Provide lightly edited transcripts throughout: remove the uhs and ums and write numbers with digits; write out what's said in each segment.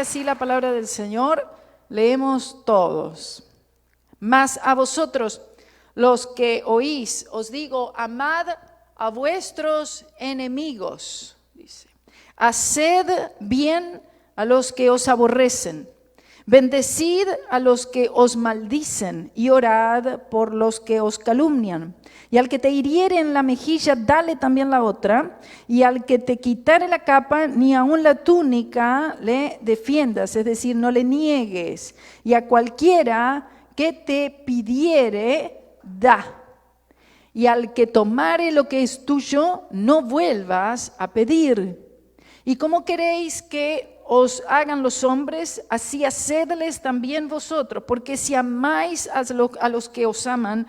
así la palabra del Señor, leemos todos. Mas a vosotros, los que oís, os digo, amad a vuestros enemigos, dice. Haced bien a los que os aborrecen. Bendecid a los que os maldicen y orad por los que os calumnian. Y al que te hiriere en la mejilla, dale también la otra. Y al que te quitare la capa, ni aun la túnica le defiendas, es decir, no le niegues. Y a cualquiera que te pidiere, da. Y al que tomare lo que es tuyo, no vuelvas a pedir. ¿Y cómo queréis que os hagan los hombres? Así hacedles también vosotros, porque si amáis a los que os aman,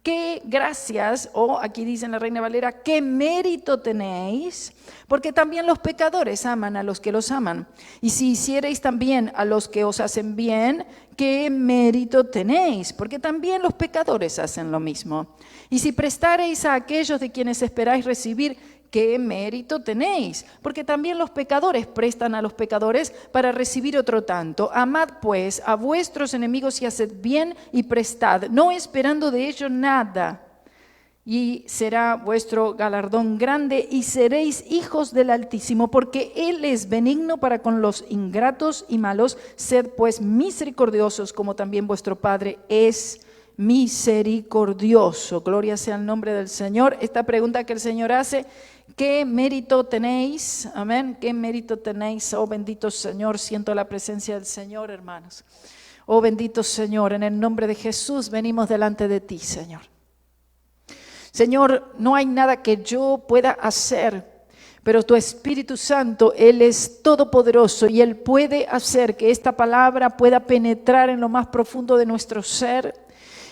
qué gracias, o aquí dice en la Reina Valera, qué mérito tenéis, porque también los pecadores aman a los que los aman. Y si hiciereis también a los que os hacen bien, qué mérito tenéis, porque también los pecadores hacen lo mismo. Y si prestareis a aquellos de quienes esperáis recibir, ¿qué mérito tenéis? Porque también los pecadores prestan a los pecadores para recibir otro tanto. Amad pues a vuestros enemigos y haced bien y prestad, no esperando de ello nada. Y será vuestro galardón grande y seréis hijos del Altísimo, porque Él es benigno para con los ingratos y malos. Sed pues misericordiosos como también vuestro Padre es misericordioso. Gloria sea el nombre del Señor. Esta pregunta que el Señor hace: ¿qué mérito tenéis? Amén. ¿Qué mérito tenéis? Oh bendito Señor, siento la presencia del Señor, hermanos. Oh bendito Señor, en el nombre de Jesús venimos delante de ti, Señor. Señor, no hay nada que yo pueda hacer, pero tu Espíritu Santo, Él es todopoderoso y Él puede hacer que esta palabra pueda penetrar en lo más profundo de nuestro ser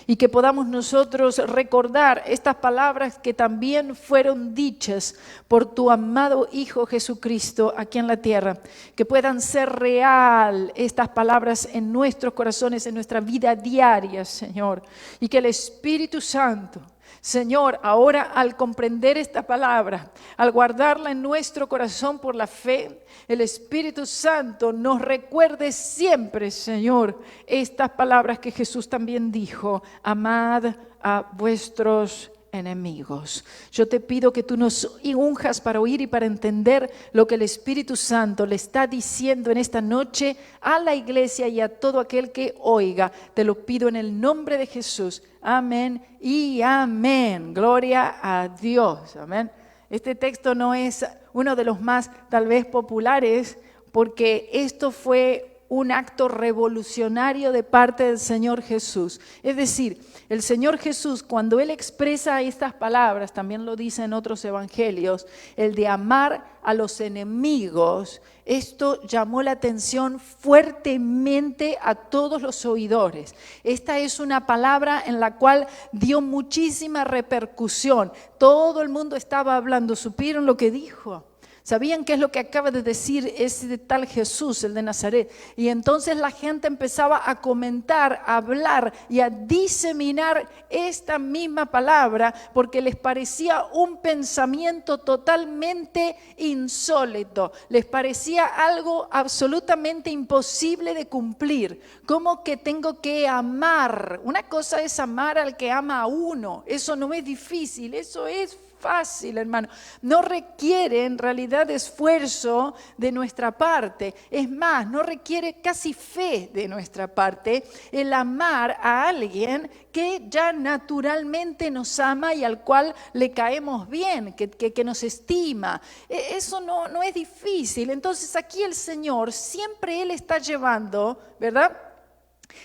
y que podamos nosotros recordar estas palabras que también fueron dichas por tu amado Hijo Jesucristo aquí en la tierra, que puedan ser real estas palabras en nuestros corazones, en nuestra vida diaria, Señor, y que el Espíritu Santo, Señor, ahora al comprender esta palabra, al guardarla en nuestro corazón por la fe, el Espíritu Santo nos recuerde siempre, Señor, estas palabras que Jesús también dijo: amad a vuestros enemigos. Yo te pido que tú nos unjas para oír y para entender lo que el Espíritu Santo le está diciendo en esta noche a la iglesia y a todo aquel que oiga. Te lo pido en el nombre de Jesús. Amén y amén. Gloria a Dios. Amén. Este texto no es uno de los más tal vez populares, porque esto fue un acto revolucionario de parte del Señor Jesús. Es decir, el Señor Jesús, cuando Él expresa estas palabras, también lo dice en otros evangelios, el de amar a los enemigos, esto llamó la atención fuertemente a todos los oidores. Esta es una palabra en la cual dio muchísima repercusión. Todo el mundo estaba hablando. ¿Supieron lo que dijo? ¿Sabían qué es lo que acaba de decir ese tal Jesús, el de Nazaret? Y entonces la gente empezaba a comentar, a hablar y a diseminar esta misma palabra, porque les parecía un pensamiento totalmente insólito. Les parecía algo absolutamente imposible de cumplir. ¿Cómo que tengo que amar? Una cosa es amar al que ama a uno. Eso no es difícil, eso es fácil, hermano. No requiere en realidad esfuerzo de nuestra parte. Es más, no requiere casi fe de nuestra parte el amar a alguien que ya naturalmente nos ama y al cual le caemos bien, que nos estima. Eso no es difícil. Entonces aquí el Señor siempre Él está llevando, ¿verdad?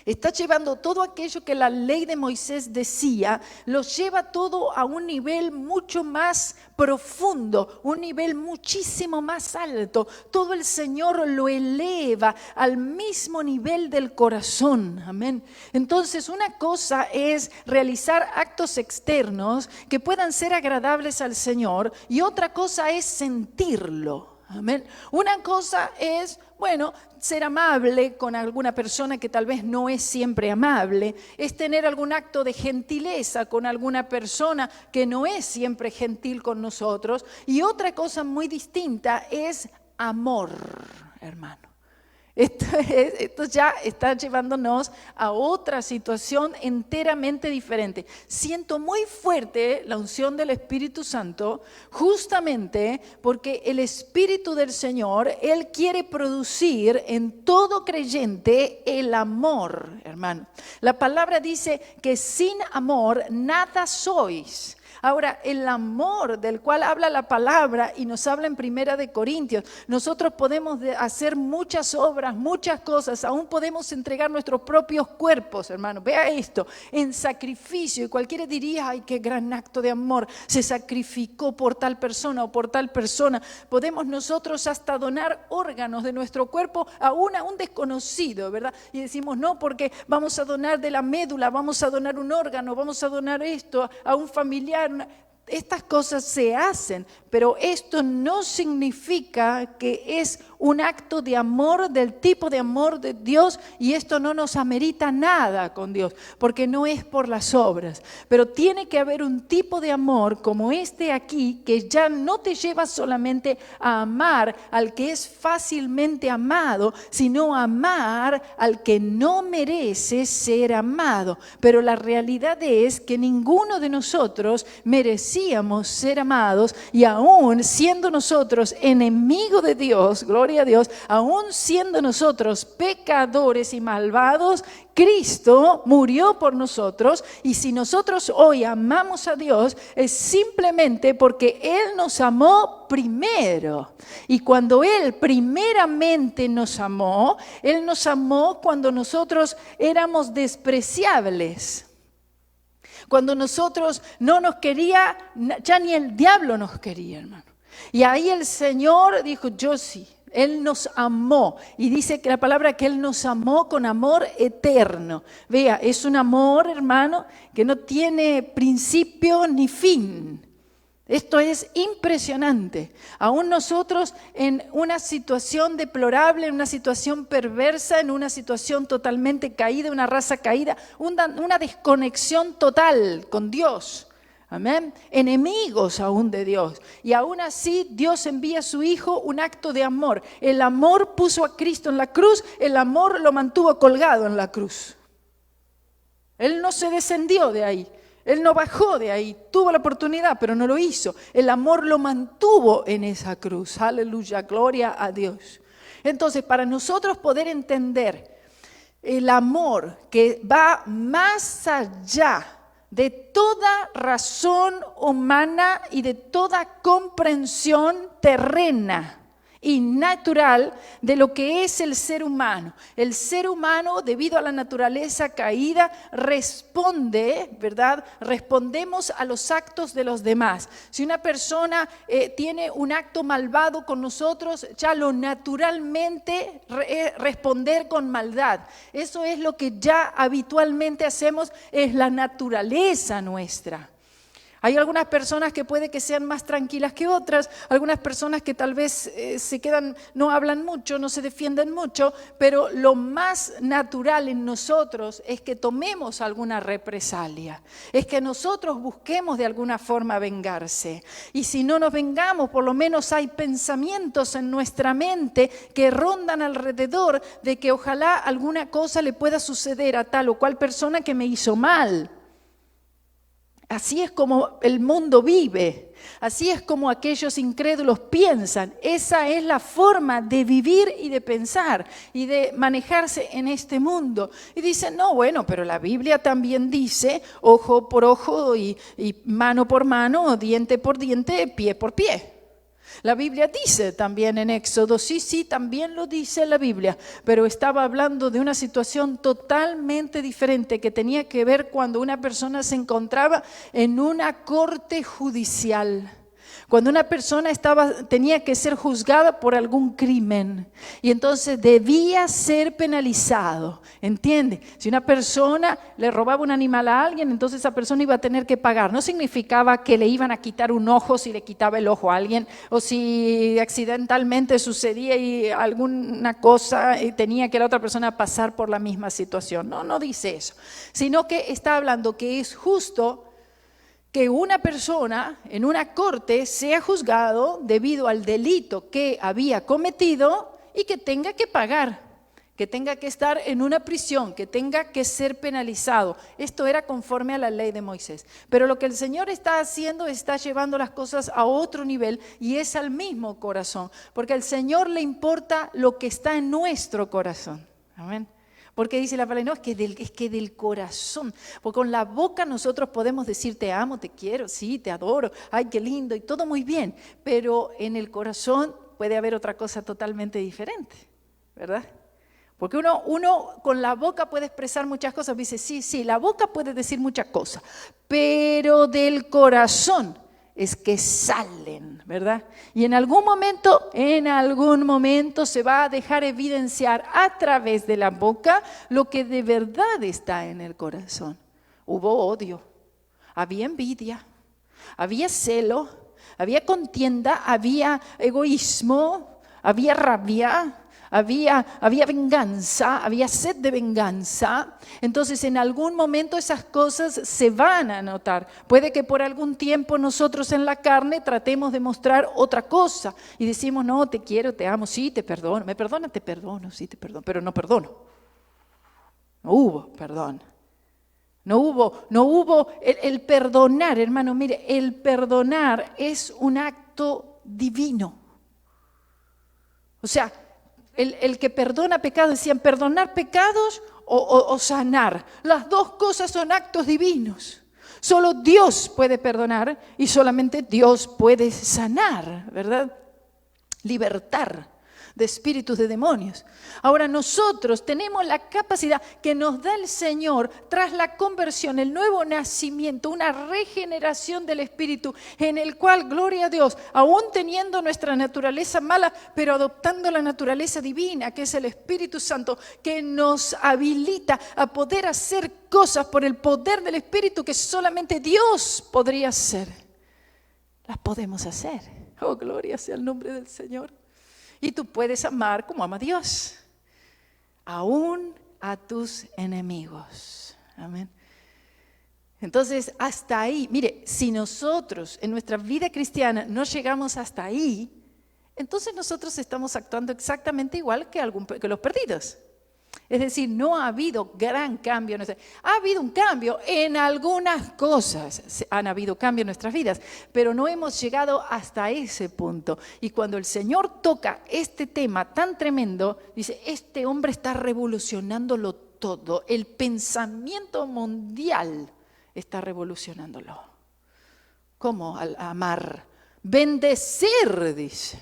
Está llevando todo aquello que la ley de Moisés decía, lo lleva todo a un nivel mucho más profundo, un nivel muchísimo más alto. Todo el Señor lo eleva al mismo nivel del corazón. Amén. Entonces, una cosa es realizar actos externos que puedan ser agradables al Señor y otra cosa es sentirlo. Amén. Una cosa es, ser amable con alguna persona que tal vez no es siempre amable, es tener algún acto de gentileza con alguna persona que no es siempre gentil con nosotros, y otra cosa muy distinta es amor, hermano. Esto ya está llevándonos a otra situación enteramente diferente. Siento muy fuerte la unción del Espíritu Santo, justamente porque el Espíritu del Señor, Él quiere producir en todo creyente el amor, hermano. La palabra dice que sin amor nada sois. Ahora, el amor del cual habla la palabra y nos habla en Primera de Corintios, nosotros podemos hacer muchas obras, muchas cosas, aún podemos entregar nuestros propios cuerpos, hermano. Vea esto, en sacrificio, y cualquiera diría, ay, qué gran acto de amor, se sacrificó por tal persona o por tal persona. Podemos nosotros hasta donar órganos de nuestro cuerpo a un desconocido, ¿verdad? Y decimos, no, porque vamos a donar de la médula, vamos a donar un órgano, vamos a donar esto a un familiar. Estas cosas se hacen, pero esto no significa que es un acto de amor del tipo de amor de Dios, y esto no nos amerita nada con Dios, porque no es por las obras. Pero tiene que haber un tipo de amor como este aquí, que ya no te lleva solamente a amar al que es fácilmente amado, sino a amar al que no merece ser amado. Pero la realidad es que ninguno de nosotros merecíamos ser amados, y aún siendo nosotros enemigos de Dios, gloria a Dios, aún siendo nosotros pecadores y malvados, Cristo murió por nosotros. Y si nosotros hoy amamos a Dios, es simplemente porque Él nos amó primero. Y cuando Él primeramente nos amó, Él nos amó cuando nosotros éramos despreciables. Cuando nosotros no nos quería, ya ni el diablo nos quería, hermano. Y ahí el Señor dijo, yo sí. Él nos amó, y dice que la palabra que Él nos amó con amor eterno. Vea, es un amor, hermano, que no tiene principio ni fin. Esto es impresionante. Aún nosotros en una situación deplorable, en una situación perversa, en una situación totalmente caída, una raza caída, una desconexión total con Dios. Amén. Enemigos aún de Dios. Y aún así Dios envía a su Hijo, un acto de amor. El amor puso a Cristo en la cruz, el amor lo mantuvo colgado en la cruz. Él no se descendió de ahí. Él no bajó de ahí, tuvo la oportunidad, pero no lo hizo. El amor lo mantuvo en esa cruz. Aleluya, gloria a Dios. Entonces, para nosotros poder entender el amor que va más allá de toda razón humana y de toda comprensión terrena y natural de lo que es el ser humano. El ser humano, debido a la naturaleza caída, responde, ¿verdad? Respondemos a los actos de los demás. Si una persona tiene un acto malvado con nosotros, ya lo naturalmente responder con maldad. Eso es lo que ya habitualmente hacemos, es la naturaleza nuestra. Hay algunas personas que puede que sean más tranquilas que otras, algunas personas que tal vez se quedan, no hablan mucho, no se defienden mucho, pero lo más natural en nosotros es que tomemos alguna represalia, es que nosotros busquemos de alguna forma vengarse. Y si no nos vengamos, por lo menos hay pensamientos en nuestra mente que rondan alrededor de que ojalá alguna cosa le pueda suceder a tal o cual persona que me hizo mal. Así es como el mundo vive, así es como aquellos incrédulos piensan. Esa es la forma de vivir y de pensar y de manejarse en este mundo. Y dicen, no, bueno, pero la Biblia también dice ojo por ojo y mano por mano, diente por diente, pie por pie. La Biblia dice también en Éxodo, sí, también lo dice la Biblia, pero estaba hablando de una situación totalmente diferente que tenía que ver cuando una persona se encontraba en una corte judicial. Cuando una persona tenía que ser juzgada por algún crimen y entonces debía ser penalizado, ¿entiende? Si una persona le robaba un animal a alguien, entonces esa persona iba a tener que pagar. No significaba que le iban a quitar un ojo si le quitaba el ojo a alguien, o si accidentalmente sucedía y alguna cosa y tenía que la otra persona pasar por la misma situación. No dice eso, sino que está hablando que es justo que una persona en una corte sea juzgado debido al delito que había cometido y que tenga que pagar. que tenga que estar en una prisión, que tenga que ser penalizado. Esto era conforme a la ley de Moisés. Pero lo que el Señor está haciendo, está llevando las cosas a otro nivel y es al mismo corazón. Porque al Señor le importa lo que está en nuestro corazón. Amén. Porque dice la palabra, no, es que del corazón. Porque con la boca nosotros podemos decir te amo, te quiero, sí, te adoro, ay, qué lindo y todo muy bien. Pero en el corazón puede haber otra cosa totalmente diferente, ¿verdad? Porque uno con la boca puede expresar muchas cosas. Dice, sí, la boca puede decir muchas cosas, pero del corazón es que salen, ¿verdad? Y en algún momento se va a dejar evidenciar a través de la boca lo que de verdad está en el corazón. Hubo odio, había envidia, había celo, había contienda, había egoísmo, había rabia. Había venganza, había sed de venganza. Entonces en algún momento esas cosas se van a notar. Puede que por algún tiempo nosotros en la carne tratemos de mostrar otra cosa y decimos, no, te quiero, te amo, sí, te perdono, me perdona, te perdono, sí, te perdono, pero no perdono. No hubo perdón. No hubo el perdonar, hermano, mire, el perdonar es un acto divino. O sea, el que perdona pecados, decían perdonar pecados o sanar. Las dos cosas son actos divinos. Solo Dios puede perdonar y solamente Dios puede sanar, ¿verdad? Libertar de espíritus de demonios. Ahora nosotros tenemos la capacidad que nos da el Señor tras la conversión, el nuevo nacimiento, una regeneración del espíritu en el cual, gloria a Dios, aún teniendo nuestra naturaleza mala, pero adoptando la naturaleza divina, que es el Espíritu Santo, que nos habilita a poder hacer cosas por el poder del Espíritu que solamente Dios podría hacer. Las podemos hacer. Oh, gloria sea el nombre del Señor. Y tú puedes amar como ama Dios, aún a tus enemigos. Amén. Entonces, hasta ahí, mire, si nosotros en nuestra vida cristiana no llegamos hasta ahí, entonces nosotros estamos actuando exactamente igual que los perdidos. Es decir, no ha habido gran cambio. Ha habido un cambio en algunas cosas, han habido cambios en nuestras vidas, pero no hemos llegado hasta ese punto. Y cuando el Señor toca este tema tan tremendo, dice, este hombre está revolucionándolo todo. El pensamiento mundial está revolucionándolo. ¿Cómo? Al amar. Bendecir, dice.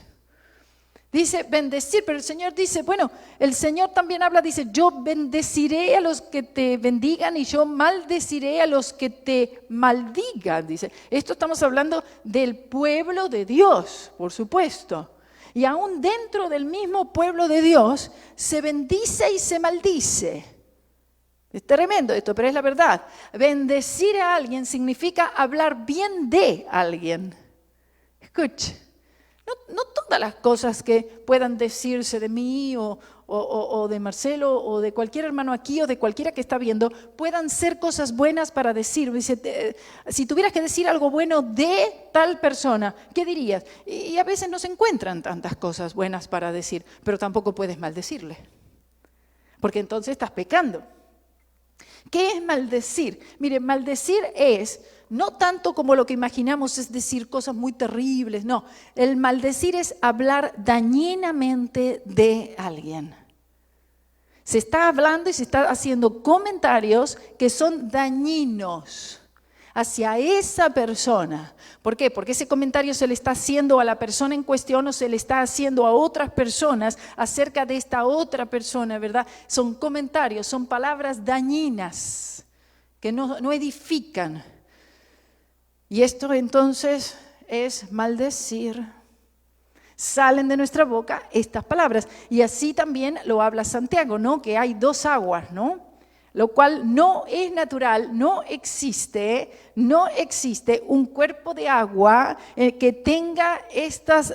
Dice bendecir, pero el Señor dice, bueno, el Señor también habla, dice, yo bendeciré a los que te bendigan y yo maldeciré a los que te maldigan, dice. Esto estamos hablando del pueblo de Dios, por supuesto. Y aún dentro del mismo pueblo de Dios se bendice y se maldice. Es tremendo esto, pero es la verdad. Bendecir a alguien significa hablar bien de alguien. Escuche. No todas las cosas que puedan decirse de mí o de Marcelo o de cualquier hermano aquí o de cualquiera que está viendo puedan ser cosas buenas para decir. Dice, si tuvieras que decir algo bueno de tal persona, ¿qué dirías? Y a veces no se encuentran tantas cosas buenas para decir, pero tampoco puedes maldecirle, porque entonces estás pecando. ¿Qué es maldecir? Mire, maldecir es no tanto como lo que imaginamos, es decir cosas muy terribles, no. El maldecir es hablar dañinamente de alguien. Se está hablando y se está haciendo comentarios que son dañinos hacia esa persona. ¿Por qué? Porque ese comentario se le está haciendo a la persona en cuestión o se le está haciendo a otras personas acerca de esta otra persona, ¿verdad? Son comentarios, son palabras dañinas que no edifican. Y esto entonces es maldecir. Salen de nuestra boca estas palabras. Y así también lo habla Santiago, ¿no? Que hay dos aguas, ¿no? Lo cual no es natural, no existe un cuerpo de agua que tenga estos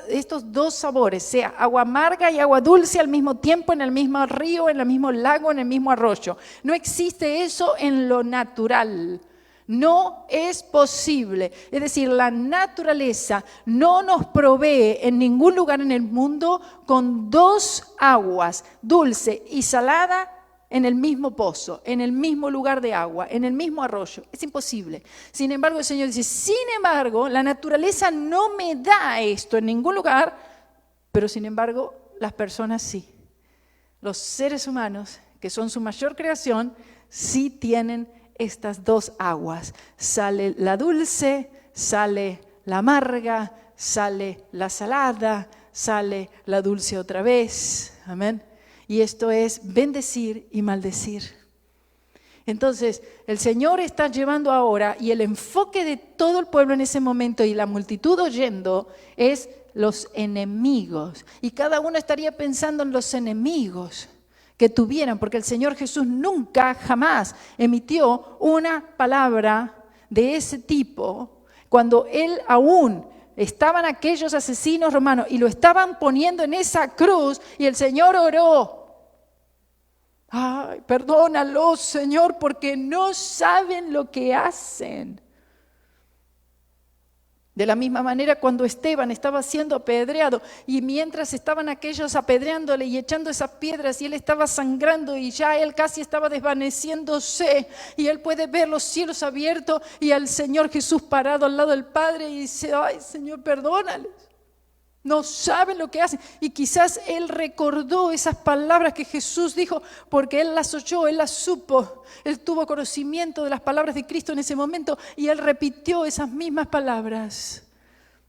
dos sabores, sea agua amarga y agua dulce al mismo tiempo, en el mismo río, en el mismo lago, en el mismo arroyo. No existe eso en lo natural. No es posible. Es decir, la naturaleza no nos provee en ningún lugar en el mundo con dos aguas, dulce y salada, en el mismo pozo, en el mismo lugar de agua, en el mismo arroyo. Es imposible. Sin embargo, el Señor dice, sin embargo, la naturaleza no me da esto en ningún lugar, pero sin embargo, las personas sí. Los seres humanos, que son su mayor creación, sí tienen estas dos aguas. Sale la dulce, sale la amarga, sale la salada, sale la dulce otra vez. Amén. Y esto es bendecir y maldecir. Entonces, el Señor está llevando ahora, y el enfoque de todo el pueblo en ese momento y la multitud oyendo es los enemigos. Y cada uno estaría pensando en los enemigos que tuvieran, porque el Señor Jesús nunca, jamás emitió una palabra de ese tipo cuando Él aún estaban aquellos asesinos romanos y lo estaban poniendo en esa cruz y el Señor oró. Ay, perdónalos, Señor, porque no saben lo que hacen. De la misma manera cuando Esteban estaba siendo apedreado y mientras estaban aquellos apedreándole y echando esas piedras y él estaba sangrando y ya él casi estaba desvaneciéndose y él puede ver los cielos abiertos y al Señor Jesús parado al lado del Padre y dice, ay Señor, perdónales. No saben lo que hacen. Y quizás él recordó esas palabras que Jesús dijo porque él las oyó, él las supo. Él tuvo conocimiento de las palabras de Cristo en ese momento y él repitió esas mismas palabras.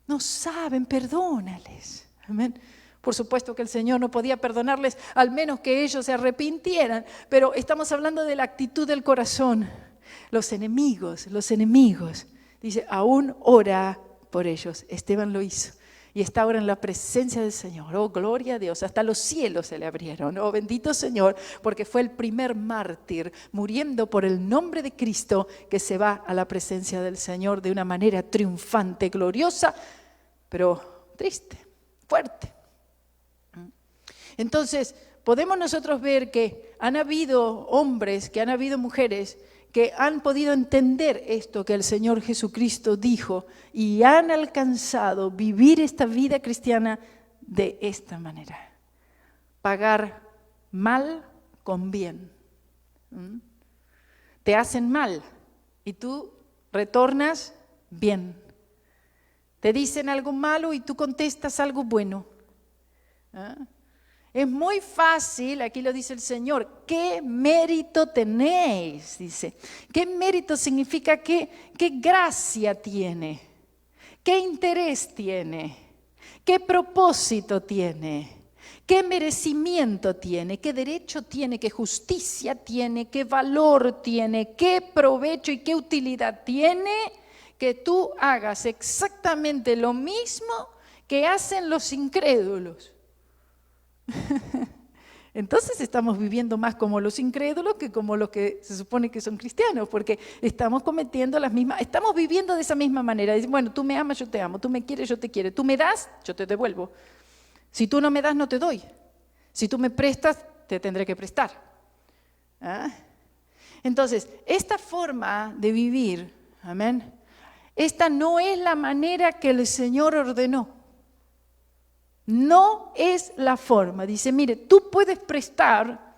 No saben, perdónales. Amén. Por supuesto que el Señor no podía perdonarles, al menos que ellos se arrepintieran. Pero estamos hablando de la actitud del corazón. Los enemigos. Dice, aún ora por ellos. Esteban lo hizo. Y está ahora en la presencia del Señor. Oh, gloria a Dios. Hasta los cielos se le abrieron. Oh, bendito Señor, porque fue el primer mártir muriendo por el nombre de Cristo que se va a la presencia del Señor de una manera triunfante, gloriosa, pero triste, fuerte. Entonces, podemos nosotros ver que han habido hombres, que han habido mujeres que han podido entender esto que el Señor Jesucristo dijo y han alcanzado vivir esta vida cristiana de esta manera. Pagar mal con bien. Te hacen mal y tú retornas bien. Te dicen algo malo y tú contestas algo bueno. Es muy fácil, aquí lo dice el Señor, ¿qué mérito tenéis? Dice, ¿qué mérito significa qué gracia tiene? ¿Qué interés tiene? ¿Qué propósito tiene? ¿Qué merecimiento tiene? ¿Qué derecho tiene? ¿Qué justicia tiene? ¿Qué valor tiene? ¿Qué provecho y qué utilidad tiene que tú hagas exactamente lo mismo que hacen los incrédulos? Entonces estamos viviendo más como los incrédulos que como los que se supone que son cristianos, porque estamos cometiendo las mismas, estamos viviendo de esa misma manera. Dicen, bueno, tú me amas, yo te amo, tú me quieres, yo te quiero, tú me das, yo te devuelvo. Si tú no me das, no te doy. Si tú me prestas, te tendré que prestar. Entonces, esta forma de vivir, amén, esta no es la manera que el Señor ordenó. No es la forma. Dice, mire, tú puedes prestar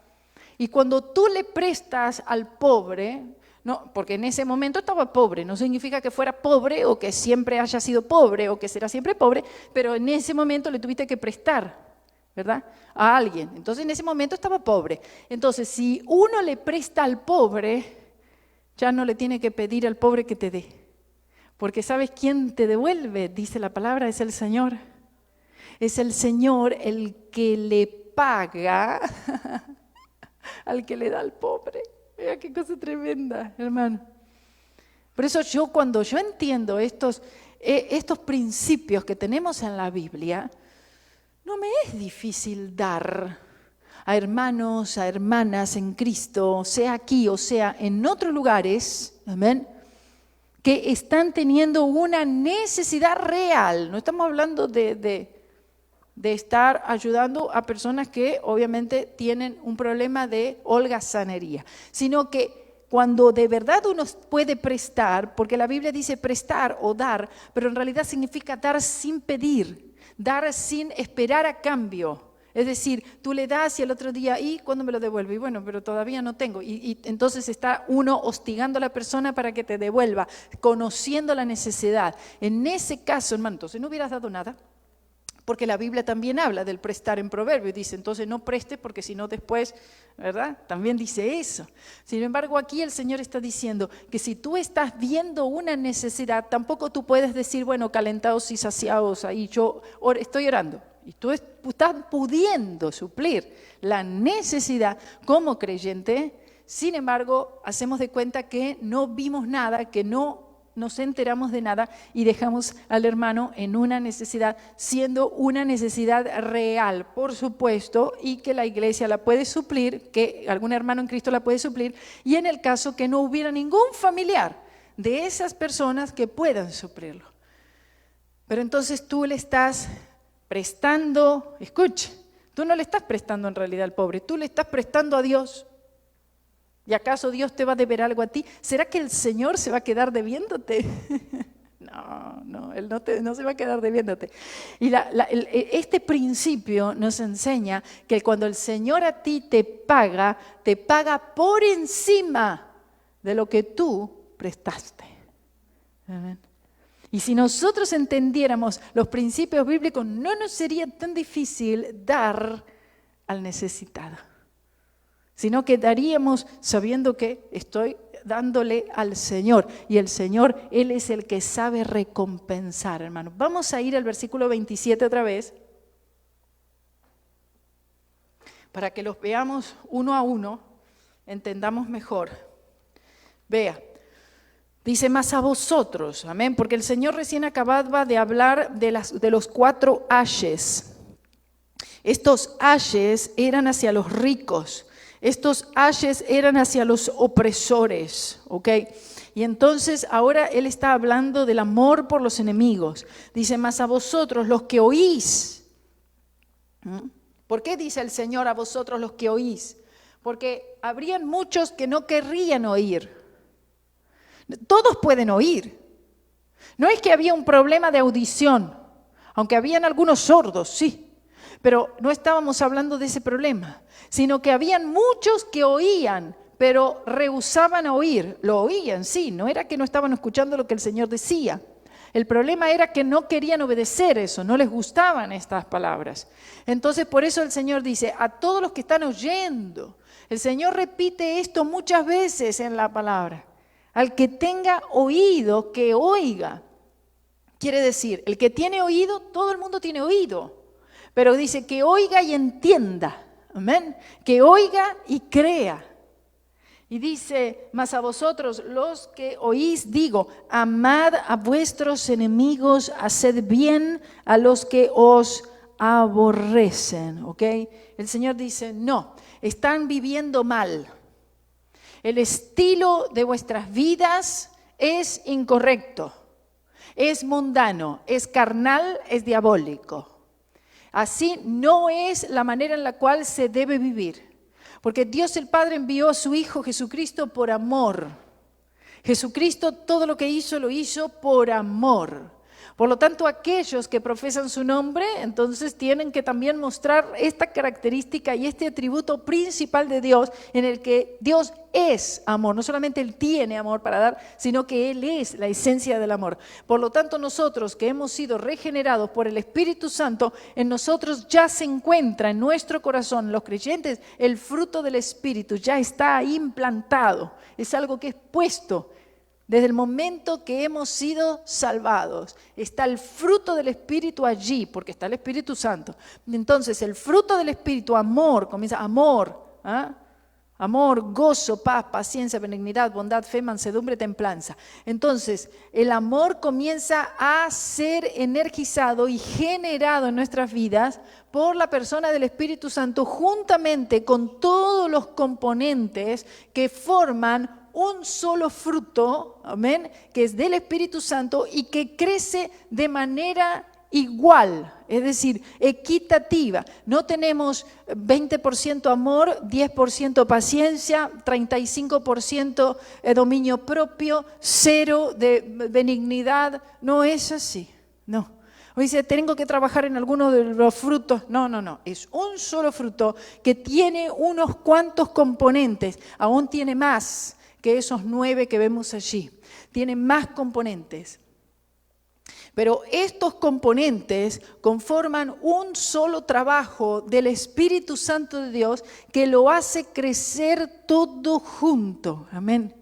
y cuando tú le prestas al pobre, no, porque en ese momento estaba pobre, no significa que fuera pobre o que siempre haya sido pobre o que será siempre pobre, pero en ese momento le tuviste que prestar, ¿verdad? A alguien. Entonces en ese momento estaba pobre. Entonces si uno le presta al pobre, ya no le tiene que pedir al pobre que te dé. Porque ¿sabes quién te devuelve? Dice la palabra, es el Señor. Es el Señor el que le paga al que le da al pobre. Mira qué cosa tremenda, hermano. Por eso cuando yo entiendo estos principios que tenemos en la Biblia, no me es difícil dar a hermanos, a hermanas en Cristo, sea aquí o sea en otros lugares, amén, que están teniendo una necesidad real. No estamos hablando de estar ayudando a personas que obviamente tienen un problema de holgazanería, sino que cuando de verdad uno puede prestar, porque la Biblia dice prestar o dar, pero en realidad significa dar sin pedir, dar sin esperar a cambio. Es decir, tú le das y el otro día, ¿y cuándo me lo devuelve? Y bueno, pero todavía no tengo. Y entonces está uno hostigando a la persona para que te devuelva, conociendo la necesidad. En ese caso, hermano, entonces no hubieras dado nada. Porque la Biblia también habla del prestar en Proverbios. Dice, entonces no prestes porque si no después, ¿verdad? También dice eso. Sin embargo, aquí el Señor está diciendo que si tú estás viendo una necesidad, tampoco tú puedes decir, bueno, calentados y saciados ahí, yo estoy orando. Y tú estás pudiendo suplir la necesidad como creyente. Sin embargo, hacemos de cuenta que no vimos nada, que no nos enteramos de nada y dejamos al hermano en una necesidad, siendo una necesidad real, por supuesto, y que la iglesia la puede suplir, que algún hermano en Cristo la puede suplir, y en el caso que no hubiera ningún familiar de esas personas que puedan suplirlo. Pero entonces tú le estás prestando, escuche, tú no le estás prestando en realidad al pobre, tú le estás prestando a Dios. ¿Y acaso Dios te va a deber algo a ti? ¿Será que el Señor se va a quedar debiéndote? No, Él no se va a quedar debiéndote. Y este principio nos enseña que cuando el Señor a ti te paga por encima de lo que tú prestaste. Amén. Y si nosotros entendiéramos los principios bíblicos, no nos sería tan difícil dar al necesitado, sino que daríamos sabiendo que estoy dándole al Señor. Y el Señor, Él es el que sabe recompensar, hermano. Vamos a ir al versículo 27 otra vez, para que los veamos uno a uno, entendamos mejor. Vea. Dice, más a vosotros, amén, porque el Señor recién acababa de hablar de los 4 ayes. Estos ayes eran hacia los ricos, estos ayes eran hacia los opresores, ¿ok? Y entonces ahora Él está hablando del amor por los enemigos. Dice, más a vosotros los que oís. ¿Por qué dice el Señor a vosotros los que oís? Porque habrían muchos que no querrían oír. Todos pueden oír. No es que había un problema de audición, aunque habían algunos sordos, sí, pero no estábamos hablando de ese problema, sino que habían muchos que oían, pero rehusaban a oír. Lo oían, sí, no era que no estaban escuchando lo que el Señor decía. El problema era que no querían obedecer eso, no les gustaban estas palabras. Entonces, por eso el Señor dice, a todos los que están oyendo, el Señor repite esto muchas veces en la palabra. Al que tenga oído, que oiga. Quiere decir, el que tiene oído, todo el mundo tiene oído. Pero dice que oiga y entienda. Amén. Que oiga y crea. Y dice, mas a vosotros los que oís, digo, amad a vuestros enemigos, haced bien a los que os aborrecen. ¿Ok? El Señor dice, no, están viviendo mal. El estilo de vuestras vidas es incorrecto, es mundano, es carnal, es diabólico. Así no es la manera en la cual se debe vivir. Porque Dios el Padre envió a su Hijo Jesucristo por amor. Jesucristo todo lo que hizo, lo hizo por amor. Por lo tanto, aquellos que profesan su nombre, entonces tienen que también mostrar esta característica y este atributo principal de Dios, en el que Dios es amor. No solamente Él tiene amor para dar, sino que Él es la esencia del amor. Por lo tanto, nosotros que hemos sido regenerados por el Espíritu Santo, en nosotros ya se encuentra en nuestro corazón, los creyentes, el fruto del Espíritu ya está implantado. Es algo que es puesto. Desde el momento que hemos sido salvados, está el fruto del Espíritu allí, porque está el Espíritu Santo. Entonces, el fruto del Espíritu, amor, comienza amor, amor, gozo, paz, paciencia, benignidad, bondad, fe, mansedumbre, templanza. Entonces, el amor comienza a ser energizado y generado en nuestras vidas por la persona del Espíritu Santo, juntamente con todos los componentes que forman un solo fruto, amén, que es del Espíritu Santo y que crece de manera igual, es decir, equitativa. No tenemos 20% amor, 10% paciencia, 35% dominio propio, 0 de benignidad. No es así, no. O dice, tengo que trabajar en alguno de los frutos. No. Es un solo fruto que tiene unos cuantos componentes. Aún tiene más que esos 9 que vemos allí. Tiene más componentes. Pero estos componentes conforman un solo trabajo del Espíritu Santo de Dios que lo hace crecer todo junto. Amén.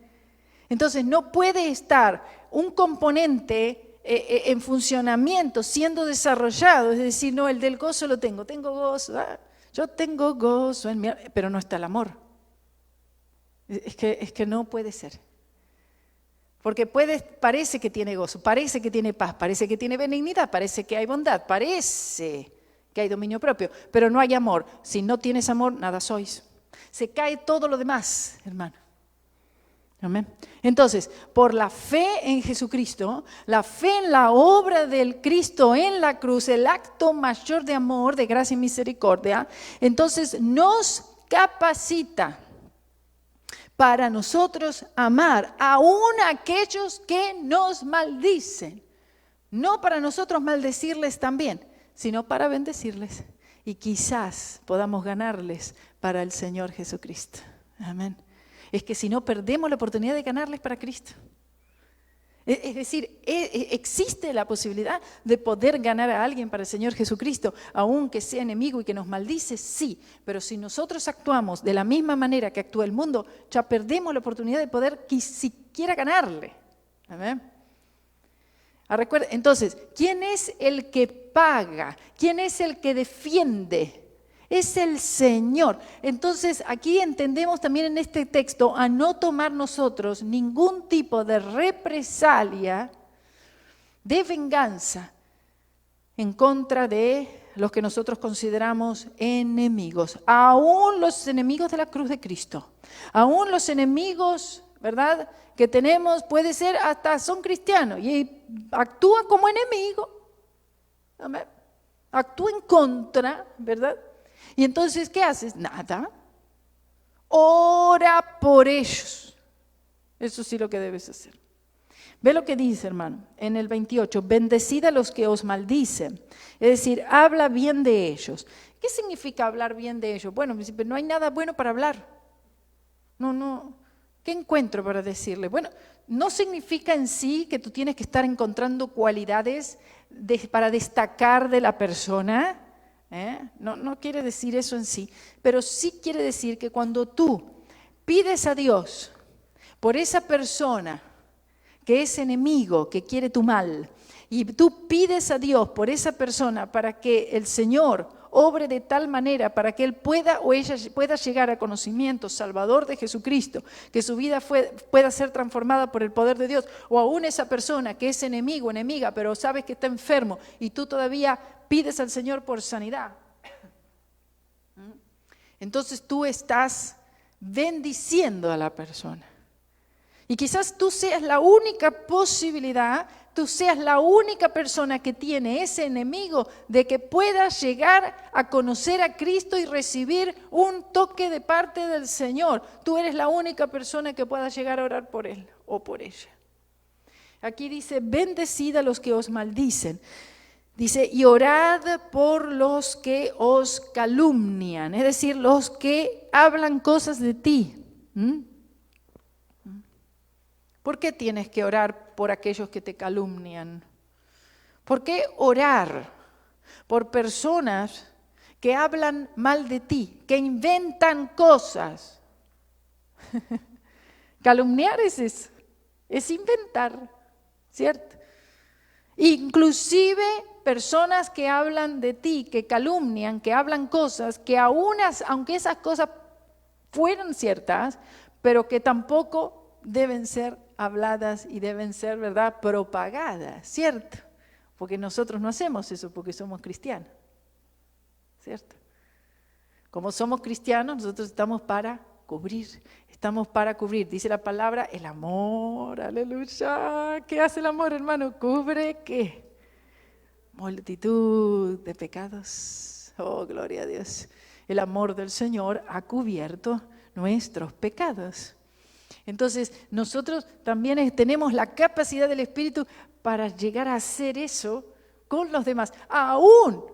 Entonces no puede estar un componente en funcionamiento, siendo desarrollado, es decir, no, el del gozo lo tengo gozo, yo tengo gozo, pero no está el amor. Es que no puede ser. Porque parece que tiene gozo, parece que tiene paz, parece que tiene benignidad, parece que hay bondad, parece que hay dominio propio, pero no hay amor. Si no tienes amor, nada sois. Se cae todo lo demás, hermano. Amén. Entonces, por la fe en Jesucristo, la fe en la obra del Cristo en la cruz, el acto mayor de amor, de gracia y misericordia, entonces nos capacita para nosotros amar aún a aquellos que nos maldicen. No para nosotros maldecirles también, sino para bendecirles. Y quizás podamos ganarles para el Señor Jesucristo. Amén. Es que si no, perdemos la oportunidad de ganarles para Cristo. Es decir, existe la posibilidad de poder ganar a alguien para el Señor Jesucristo, aunque sea enemigo y que nos maldice, sí. Pero si nosotros actuamos de la misma manera que actúa el mundo, ya perdemos la oportunidad de poder siquiera ganarle. ¿Amén? Entonces, ¿quién es el que paga? ¿Quién es el que defiende? Es el Señor. Entonces, aquí entendemos también en este texto a no tomar nosotros ningún tipo de represalia, de venganza, en contra de los que nosotros consideramos enemigos. Aún los enemigos de la cruz de Cristo, aún los enemigos, ¿verdad?, que tenemos, puede ser hasta son cristianos y actúan como enemigo. Amén. Actúa en contra, ¿verdad? Y entonces, ¿qué haces? Nada. Ora por ellos. Eso sí lo que debes hacer. Ve lo que dice, hermano, en el 28. Bendecid a los que os maldicen. Es decir, habla bien de ellos. ¿Qué significa hablar bien de ellos? Bueno, no hay nada bueno para hablar. No. ¿Qué encuentro para decirle? Bueno, no significa en sí que tú tienes que estar encontrando cualidades para destacar de la persona. No quiere decir eso en sí, pero sí quiere decir que cuando tú pides a Dios por esa persona que es enemigo, que quiere tu mal, y tú pides a Dios por esa persona para que el Señor obre de tal manera para que él pueda o ella pueda llegar a conocimiento salvador de Jesucristo, que su vida pueda ser transformada por el poder de Dios, o aún esa persona que es enemigo, enemiga, pero sabes que está enfermo y tú todavía pides al Señor por sanidad. Entonces tú estás bendiciendo a la persona. Y quizás tú seas la única posibilidad, tú seas la única persona que tiene ese enemigo de que pueda llegar a conocer a Cristo y recibir un toque de parte del Señor. Tú eres la única persona que pueda llegar a orar por él o por ella. Aquí dice, bendecid a los que os maldicen. Dice, y orad por los que os calumnian, es decir, los que hablan cosas de ti. ¿Por qué tienes que orar por aquellos que te calumnian? ¿Por qué orar por personas que hablan mal de ti, que inventan cosas? Calumniar es inventar, ¿cierto? Inclusive personas que hablan de ti, que calumnian, que hablan cosas que aunque esas cosas fueran ciertas, pero que tampoco deben ser habladas y deben ser, ¿verdad?, propagadas, ¿cierto? Porque nosotros no hacemos eso porque somos cristianos, ¿cierto? Como somos cristianos, nosotros estamos para cubrir. Dice la palabra, el amor, aleluya. ¿Qué hace el amor, hermano? ¿Cubre qué? multitud de pecados. Oh, gloria a Dios. El amor del Señor ha cubierto nuestros pecados. Entonces, nosotros también tenemos la capacidad del Espíritu para llegar a hacer eso con los demás. Aún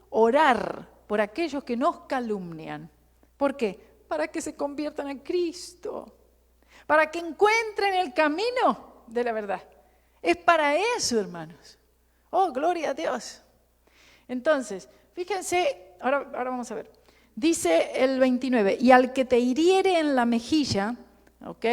orar por aquellos que nos calumnian. ¿Por qué? Para que se conviertan a Cristo. Para que encuentren el camino de la verdad. Es para eso, hermanos. Oh, gloria a Dios. Entonces, fíjense, ahora vamos a ver. Dice el 29, y al que te hiriere en la mejilla, ¿ok?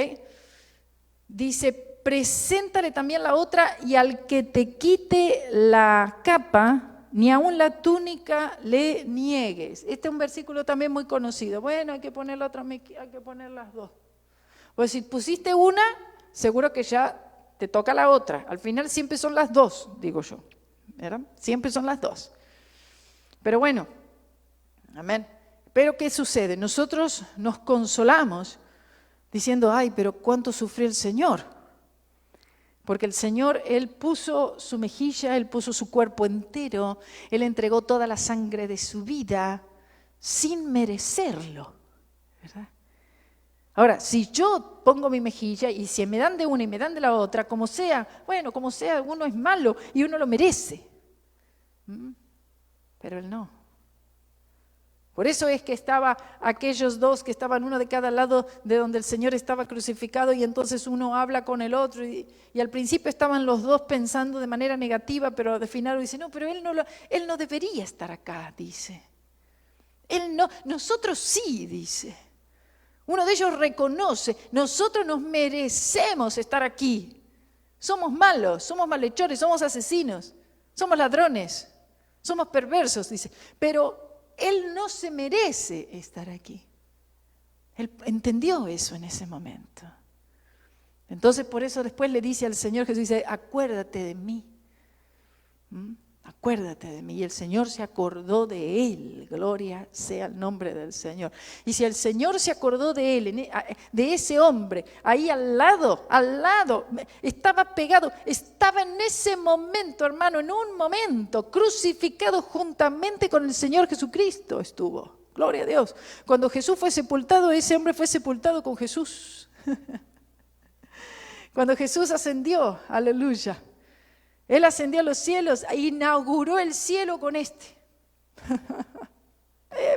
Dice, preséntale también la otra, y al que te quite la capa, ni aun la túnica le niegues. Este es un versículo también muy conocido. Bueno, hay que poner la otra, hay que poner las dos. Pues si pusiste una, seguro que ya te toca la otra. Al final siempre son las dos, digo yo. ¿Verdad? Siempre son las dos. Pero bueno, amén. Pero ¿qué sucede? Nosotros nos consolamos diciendo, ay, pero cuánto sufrió el Señor. Porque el Señor, Él puso su mejilla, Él puso su cuerpo entero, Él entregó toda la sangre de su vida sin merecerlo, ¿verdad? Ahora, si yo pongo mi mejilla y si me dan de una y me dan de la otra, como sea, bueno, como sea, uno es malo y uno lo merece. Pero Él no. Por eso es que estaban aquellos dos que estaban uno de cada lado de donde el Señor estaba crucificado y entonces uno habla con el otro y al principio estaban los dos pensando de manera negativa, pero al final dice, no, pero él no debería estar acá, dice. Él no, nosotros sí, dice. Uno de ellos reconoce, nosotros nos merecemos estar aquí. Somos malos, somos malhechores, somos asesinos, somos ladrones, somos perversos, dice. Pero Él no se merece estar aquí. Él entendió eso en ese momento. Entonces por eso después le dice al Señor Jesús, dice, acuérdate de mí. Acuérdate de mí. Y el Señor se acordó de él. Gloria sea el nombre del Señor. Y si el Señor se acordó de él, de ese hombre, ahí al lado, estaba pegado, estaba en ese momento, hermano, en un momento, crucificado juntamente con el Señor Jesucristo estuvo. Gloria a Dios. Cuando Jesús fue sepultado, ese hombre fue sepultado con Jesús. Cuando Jesús ascendió, aleluya. Él ascendió a los cielos e inauguró el cielo con este.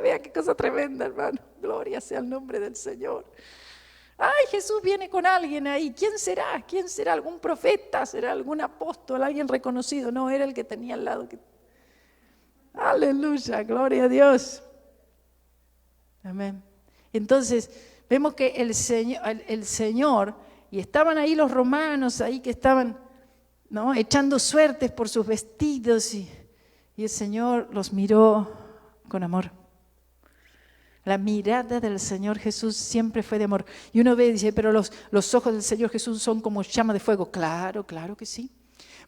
Vea qué cosa tremenda, hermano. Gloria sea el nombre del Señor. Ay, Jesús viene con alguien ahí. ¿Quién será? ¿Quién será? ¿Algún profeta? ¿Será algún apóstol? ¿Alguien reconocido? No, era el que tenía al lado. Aleluya, gloria a Dios. Amén. Entonces, vemos que el Señor, y estaban ahí los romanos, ahí que estaban, ¿no?, echando suertes por sus vestidos y el Señor los miró con amor. La mirada del Señor Jesús siempre fue de amor. Y uno ve y dice, pero los ojos del Señor Jesús son como llama de fuego. Claro, claro que sí.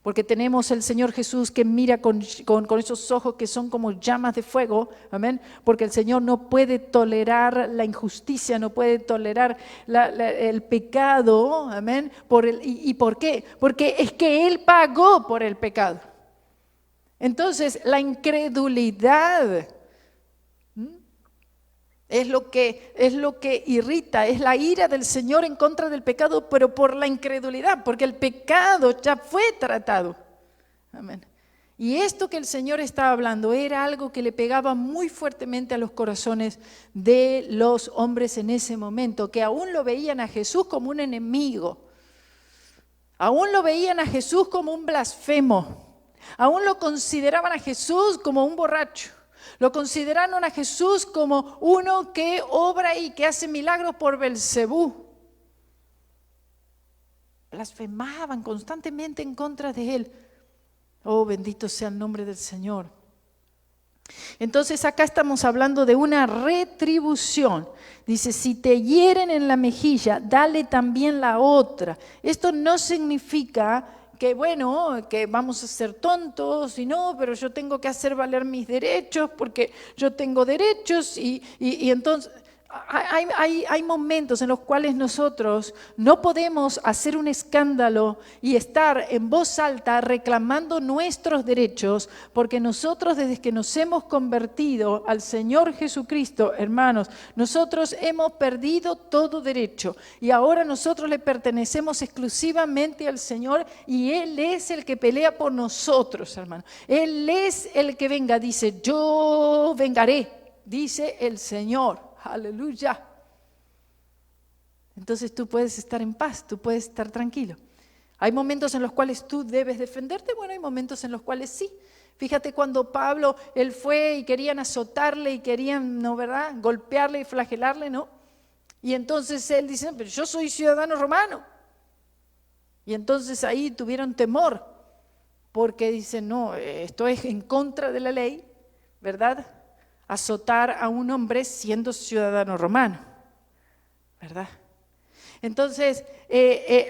Porque tenemos el Señor Jesús que mira con esos ojos que son como llamas de fuego. Amén. Porque el Señor no puede tolerar la injusticia, no puede tolerar el pecado. Amén. ¿Y por qué? Porque es que Él pagó por el pecado. Entonces, la incredulidad es lo que irrita, es la ira del Señor en contra del pecado, pero por la incredulidad, porque el pecado ya fue tratado. Amén. Y esto que el Señor estaba hablando era algo que le pegaba muy fuertemente a los corazones de los hombres en ese momento, que aún lo veían a Jesús como un enemigo, aún lo veían a Jesús como un blasfemo, aún lo consideraban a Jesús como un borracho. Lo consideraron a Jesús como uno que obra y que hace milagros por Belcebú. Blasfemaban constantemente en contra de Él. Oh, bendito sea el nombre del Señor. Entonces acá estamos hablando de una retribución. Dice, si te hieren en la mejilla, dale también la otra. Esto no significa que bueno, que vamos a ser tontos y no, pero yo tengo que hacer valer mis derechos porque yo tengo derechos y entonces, hay momentos en los cuales nosotros no podemos hacer un escándalo y estar en voz alta reclamando nuestros derechos, porque nosotros desde que nos hemos convertido al Señor Jesucristo, hermanos, nosotros hemos perdido todo derecho y ahora nosotros le pertenecemos exclusivamente al Señor y Él es el que pelea por nosotros, hermanos. Él es el que venga, dice, yo vengaré, dice el Señor. Aleluya. Entonces tú puedes estar en paz, tú puedes estar tranquilo. Hay momentos en los cuales tú debes defenderte, bueno, hay momentos en los cuales sí. Fíjate cuando Pablo, él fue y querían azotarle y querían, ¿no, verdad?, golpearle y flagelarle, ¿no? Y entonces él dice, pero yo soy ciudadano romano. Y entonces ahí tuvieron temor, porque dicen, no, esto es en contra de la ley, ¿verdad?, azotar a un hombre siendo ciudadano romano, ¿verdad? Entonces,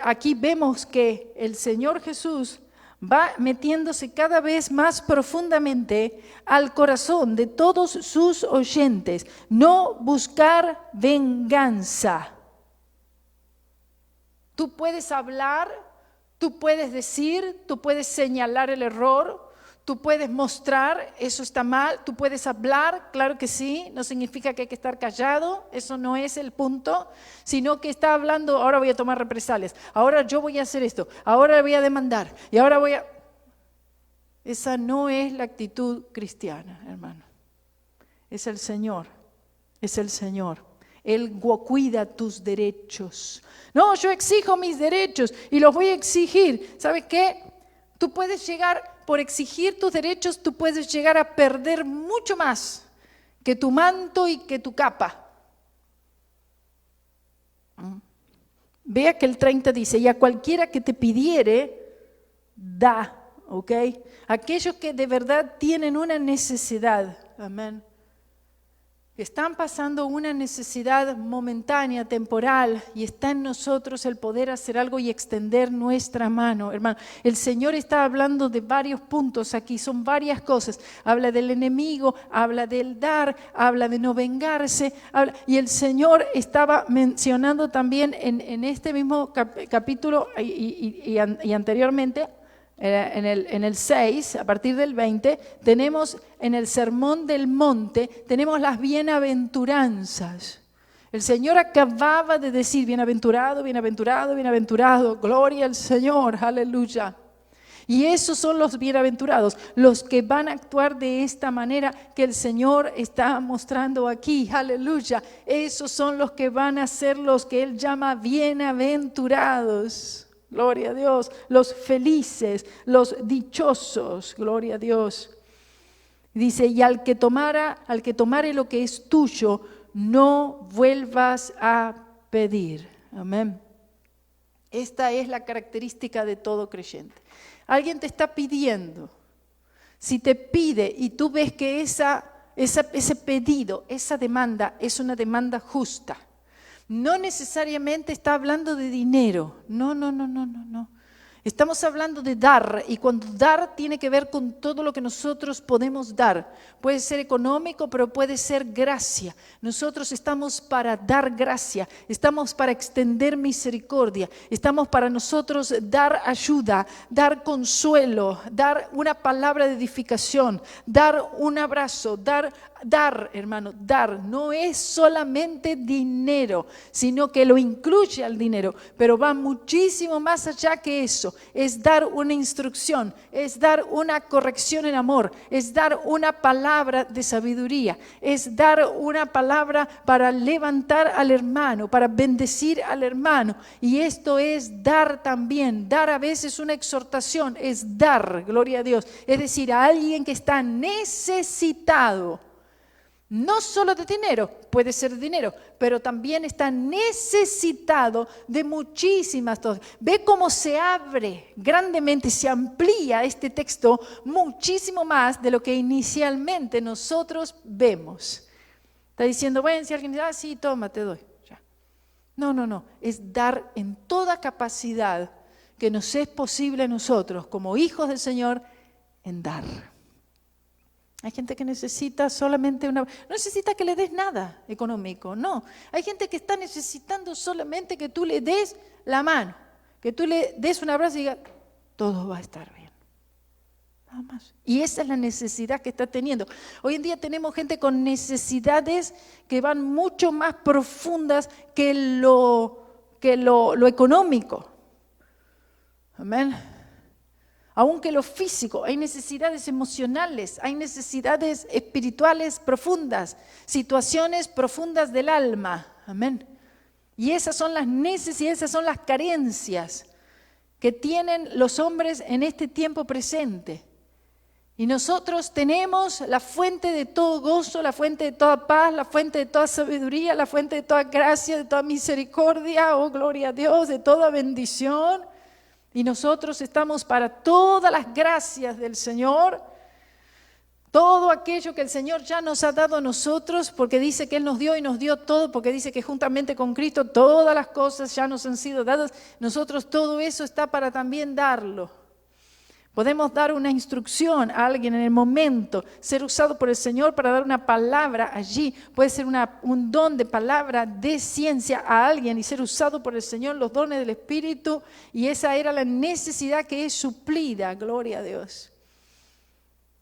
aquí vemos que el Señor Jesús va metiéndose cada vez más profundamente al corazón de todos sus oyentes. No buscar venganza. Tú puedes hablar, tú puedes decir, tú puedes señalar el error, tú puedes mostrar, eso está mal, tú puedes hablar, claro que sí, no significa que hay que estar callado, eso no es el punto, sino que está hablando, ahora voy a tomar represalias, ahora yo voy a hacer esto, ahora voy a demandar, y ahora voy a... Esa no es la actitud cristiana, hermano. Es el Señor, es el Señor. Él cuida tus derechos. No, yo exijo mis derechos y los voy a exigir. ¿Sabes qué? Tú puedes llegar... Por exigir tus derechos, tú puedes llegar a perder mucho más que tu manto y que tu capa. Vea que el 30 dice, y a cualquiera que te pidiere, da, ¿ok? Aquellos que de verdad tienen una necesidad, amén, que están pasando una necesidad momentánea, temporal, y está en nosotros el poder hacer algo y extender nuestra mano, hermano. El Señor está hablando de varios puntos aquí, son varias cosas. Habla del enemigo, habla del dar, habla de no vengarse, y el Señor estaba mencionando también en este mismo capítulo y anteriormente, en el 6, a partir del 20, tenemos en el Sermón del Monte, tenemos las bienaventuranzas. El Señor acababa de decir, bienaventurado, bienaventurado, bienaventurado, gloria al Señor, aleluya. Y esos son los bienaventurados, los que van a actuar de esta manera que el Señor está mostrando aquí, aleluya. Esos son los que van a ser los que Él llama bienaventurados. Gloria a Dios, los felices, los dichosos, gloria a Dios. Dice, y al que tomare lo que es tuyo, no vuelvas a pedir. Amén. Esta es la característica de todo creyente. Alguien te está pidiendo. Si te pide y tú ves que ese pedido, esa demanda es una demanda justa, no necesariamente está hablando de dinero, no. Estamos hablando de dar, y cuando dar tiene que ver con todo lo que nosotros podemos dar. Puede ser económico, pero puede ser gracia. Nosotros estamos para dar gracia, estamos para extender misericordia, estamos para nosotros dar ayuda, dar consuelo, dar una palabra de edificación, dar un abrazo, dar, hermano, dar. No es solamente dinero, sino que lo incluye al dinero, pero va muchísimo más allá que eso. Es dar una instrucción, es dar una corrección en amor, es dar una palabra de sabiduría, es dar una palabra para levantar al hermano, para bendecir al hermano. Y esto es dar también. Dar a veces una exhortación, es dar, gloria a Dios. Es decir, a alguien que está necesitado. No solo de dinero, puede ser dinero, pero también está necesitado de muchísimas cosas. Ve cómo se abre grandemente, se amplía este texto muchísimo más de lo que inicialmente nosotros vemos. Está diciendo, bueno, si alguien dice, sí, toma, te doy. Ya. No, es dar en toda capacidad que nos es posible a nosotros, como hijos del Señor, en dar. Hay gente que necesita solamente no necesita que le des nada económico, no. Hay gente que está necesitando solamente que tú le des la mano, que tú le des un abrazo y digas, todo va a estar bien. Nada más. Y esa es la necesidad que está teniendo. Hoy en día tenemos gente con necesidades que van mucho más profundas que lo económico. Amén. Aunque lo físico, hay necesidades emocionales, hay necesidades espirituales profundas, situaciones profundas del alma. Amén. Y esas son las necesidades, esas son las carencias que tienen los hombres en este tiempo presente. Y nosotros tenemos la fuente de todo gozo, la fuente de toda paz, la fuente de toda sabiduría, la fuente de toda gracia, de toda misericordia, oh gloria a Dios, de toda bendición. Y nosotros estamos para todas las gracias del Señor, todo aquello que el Señor ya nos ha dado a nosotros, porque dice que Él nos dio y nos dio todo, porque dice que juntamente con Cristo todas las cosas ya nos han sido dadas. Nosotros todo eso está para también darlo. Podemos dar una instrucción a alguien en el momento, ser usado por el Señor para dar una palabra allí. Puede ser un don de palabra, de ciencia a alguien y ser usado por el Señor, los dones del Espíritu. Y esa era la necesidad que es suplida, gloria a Dios.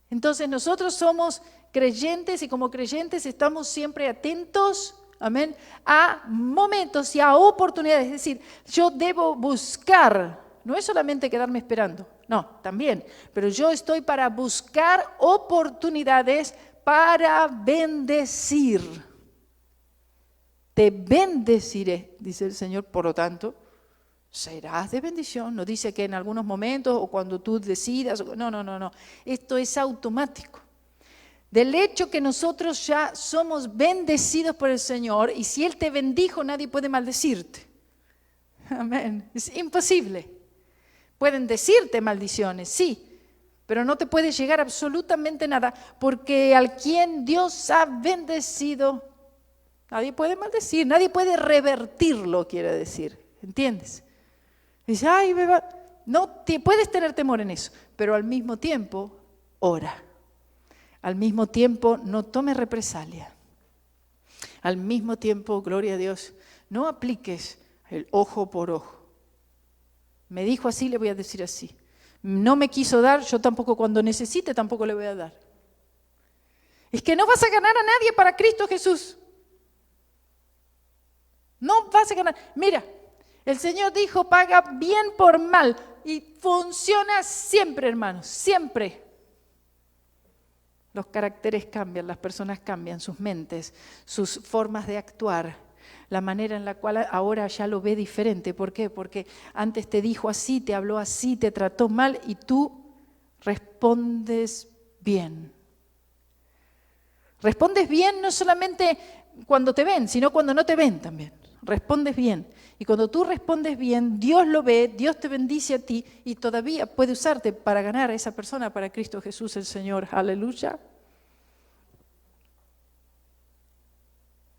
Entonces nosotros somos creyentes y como creyentes estamos siempre atentos, amén, a momentos y a oportunidades. Es decir, yo debo buscar, no es solamente quedarme esperando. No, también, pero yo estoy para buscar oportunidades para bendecir. Te bendeciré, dice el Señor, por lo tanto, serás de bendición. No dice que en algunos momentos o cuando tú decidas, no. Esto es automático. Del hecho que nosotros ya somos bendecidos por el Señor y si Él te bendijo, nadie puede maldecirte. Amén, es imposible. Pueden decirte maldiciones, sí, pero no te puede llegar absolutamente nada, porque al quien Dios ha bendecido, nadie puede maldecir, nadie puede revertirlo, quiere decir, ¿entiendes? Dice, ay, beba, no puedes tener temor en eso, pero al mismo tiempo, ora. Al mismo tiempo, no tome represalia. Al mismo tiempo, gloria a Dios, no apliques el ojo por ojo. Me dijo así, le voy a decir así. No me quiso dar, yo tampoco cuando necesite tampoco le voy a dar. Es que no vas a ganar a nadie para Cristo Jesús. No vas a ganar. Mira, el Señor dijo, paga bien por mal. Y funciona siempre, hermanos, siempre. Los caracteres cambian, las personas cambian, sus mentes, sus formas de actuar. La manera en la cual ahora ya lo ve diferente. ¿Por qué? Porque antes te dijo así, te habló así, te trató mal y tú respondes bien. Respondes bien no solamente cuando te ven, sino cuando no te ven también. Respondes bien. Y cuando tú respondes bien, Dios lo ve, Dios te bendice a ti y todavía puede usarte para ganar a esa persona para Cristo Jesús el Señor. Aleluya.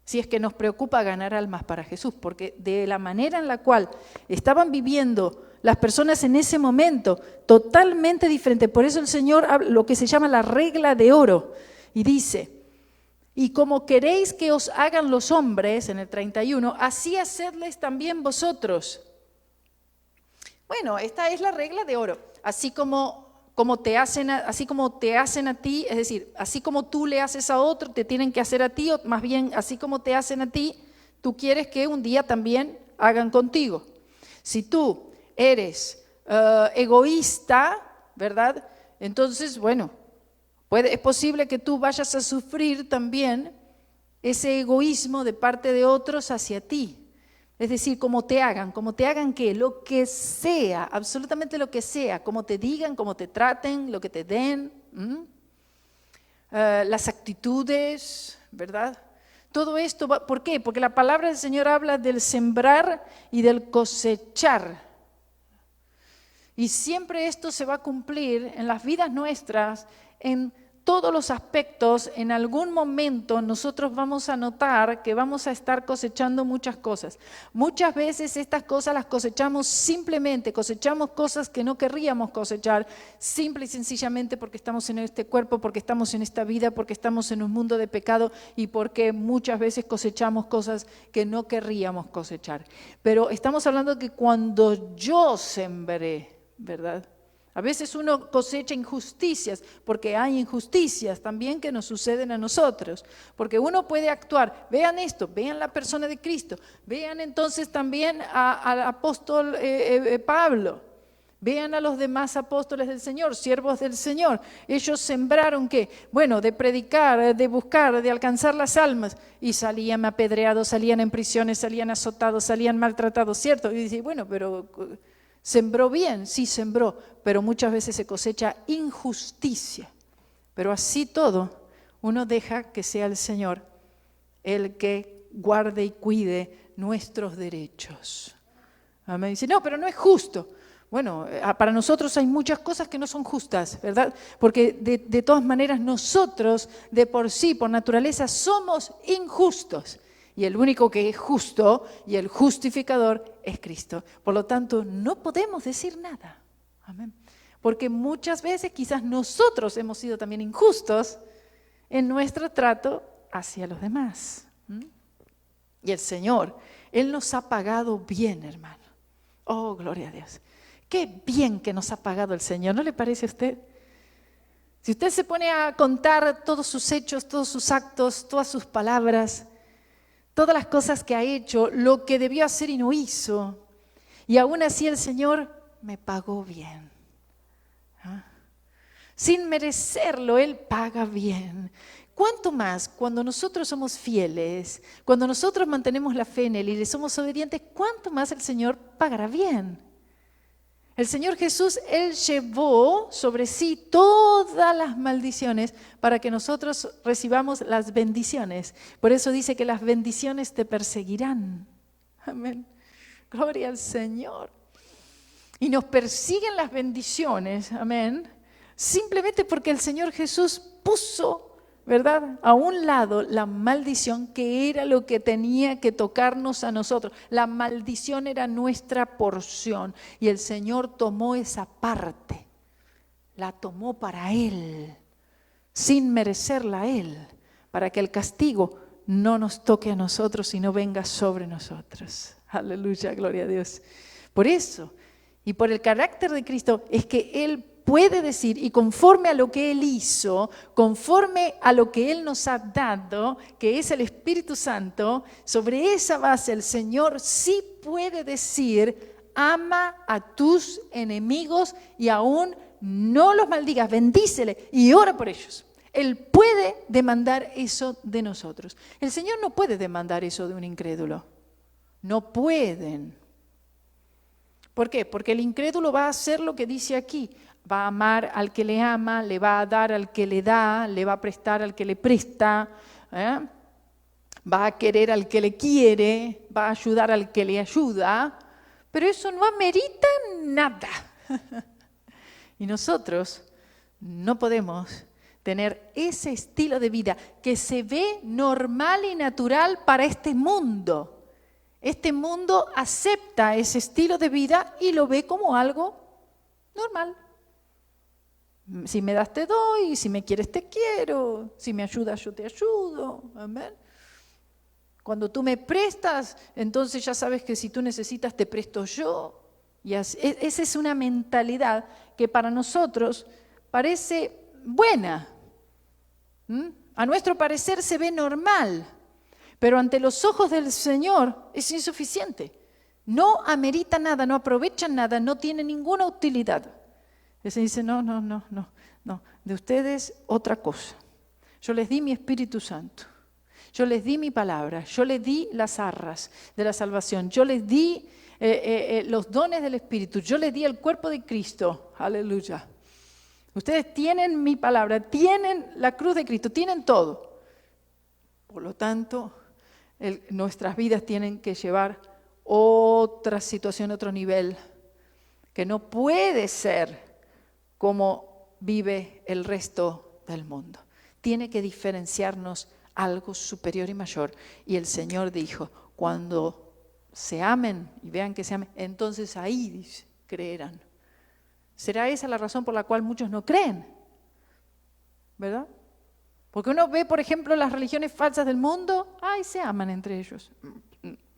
Si es que nos preocupa ganar almas para Jesús, porque de la manera en la cual estaban viviendo las personas en ese momento, totalmente diferente. Por eso el Señor habla lo que se llama la regla de oro, y dice, y como queréis que os hagan los hombres, en el 31, así hacedles también vosotros. Bueno, esta es la regla de oro, así como te hacen a ti, es decir, así como tú le haces a otro, te tienen que hacer a ti, o más bien, así como te hacen a ti, tú quieres que un día también hagan contigo. Si tú eres egoísta, ¿verdad? Entonces, bueno, es posible que tú vayas a sufrir también ese egoísmo de parte de otros hacia ti. Es decir, como te hagan ¿qué? Lo que sea, absolutamente lo que sea, como te digan, como te traten, lo que te den, las actitudes, ¿verdad? Todo esto, ¿por qué? Porque la palabra del Señor habla del sembrar y del cosechar. Y siempre esto se va a cumplir en las vidas nuestras, en todos los aspectos, en algún momento nosotros vamos a notar que vamos a estar cosechando muchas cosas. Muchas veces estas cosas las cosechamos simplemente, cosechamos cosas que no querríamos cosechar, simple y sencillamente porque estamos en este cuerpo, porque estamos en esta vida, porque estamos en un mundo de pecado y porque muchas veces cosechamos cosas que no querríamos cosechar. Pero estamos hablando de que cuando yo sembré, ¿verdad? A veces uno cosecha injusticias, porque hay injusticias también que nos suceden a nosotros. Porque uno puede actuar, vean esto, vean la persona de Cristo, vean entonces también al apóstol Pablo, vean a los demás apóstoles del Señor, siervos del Señor. Ellos sembraron ¿qué? Bueno, de predicar, de buscar, de alcanzar las almas. Y salían apedreados, salían en prisiones, salían azotados, salían maltratados, ¿cierto? Y dice, bueno, pero... ¿sembró bien? Sí, sembró, pero muchas veces se cosecha injusticia. Pero así todo, uno deja que sea el Señor el que guarde y cuide nuestros derechos. Amén. Dice, no, pero no es justo. Bueno, para nosotros hay muchas cosas que no son justas, ¿verdad? Porque de todas maneras nosotros de por sí, por naturaleza, somos injustos. Y el único que es justo y el justificador es Cristo. Por lo tanto, no podemos decir nada. Amén. Porque muchas veces quizás nosotros hemos sido también injustos en nuestro trato hacia los demás. Y el Señor, Él nos ha pagado bien, hermano. Oh, gloria a Dios. Qué bien que nos ha pagado el Señor, ¿no le parece a usted? Si usted se pone a contar todos sus hechos, todos sus actos, todas sus palabras, todas las cosas que ha hecho, lo que debió hacer y no hizo. Y aún así el Señor me pagó bien. ¿Ah? Sin merecerlo, Él paga bien. ¿Cuánto más cuando nosotros somos fieles, cuando nosotros mantenemos la fe en Él y le somos obedientes, cuánto más el Señor pagará bien? El Señor Jesús, Él llevó sobre sí todas las maldiciones para que nosotros recibamos las bendiciones. Por eso dice que las bendiciones te perseguirán. Amén. Gloria al Señor. Y nos persiguen las bendiciones, amén, simplemente porque el Señor Jesús puso, ¿verdad?, a un lado la maldición que era lo que tenía que tocarnos a nosotros. La maldición era nuestra porción y el Señor tomó esa parte, la tomó para Él, sin merecerla a Él, para que el castigo no nos toque a nosotros y no venga sobre nosotros. Aleluya, gloria a Dios. Por eso, y por el carácter de Cristo, es que Él puede decir, y conforme a lo que Él hizo, conforme a lo que Él nos ha dado, que es el Espíritu Santo, sobre esa base el Señor sí puede decir, ama a tus enemigos y aún no los maldigas, bendícele y ora por ellos. Él puede demandar eso de nosotros. El Señor no puede demandar eso de un incrédulo. No pueden. ¿Por qué? Porque el incrédulo va a hacer lo que dice aquí. Va a amar al que le ama, le va a dar al que le da, le va a prestar al que le presta, va a querer al que le quiere, va a ayudar al que le ayuda, pero eso no amerita nada. Y nosotros no podemos tener ese estilo de vida que se ve normal y natural para este mundo. Este mundo acepta ese estilo de vida y lo ve como algo normal. Si me das te doy, si me quieres te quiero, si me ayudas yo te ayudo. Amén. Cuando tú me prestas, entonces ya sabes que si tú necesitas te presto yo. Y así, esa es una mentalidad que para nosotros parece buena. A nuestro parecer se ve normal. Pero ante los ojos del Señor es insuficiente. No amerita nada, no aprovecha nada, no tiene ninguna utilidad. Y se dice, no, de ustedes otra cosa. Yo les di mi Espíritu Santo, yo les di mi palabra, yo les di las arras de la salvación, yo les di los dones del Espíritu, yo les di el cuerpo de Cristo, aleluya. Ustedes tienen mi palabra, tienen la cruz de Cristo, tienen todo. Por lo tanto, nuestras vidas tienen que llevar otra situación, otro nivel, que no puede ser como vive el resto del mundo. Tiene que diferenciarnos algo superior y mayor. Y el Señor dijo, cuando se amen y vean que se amen, entonces ahí dice, creerán. ¿Será esa la razón por la cual muchos no creen? ¿Verdad? Porque uno ve, por ejemplo, las religiones falsas del mundo, ¡ay, se aman entre ellos!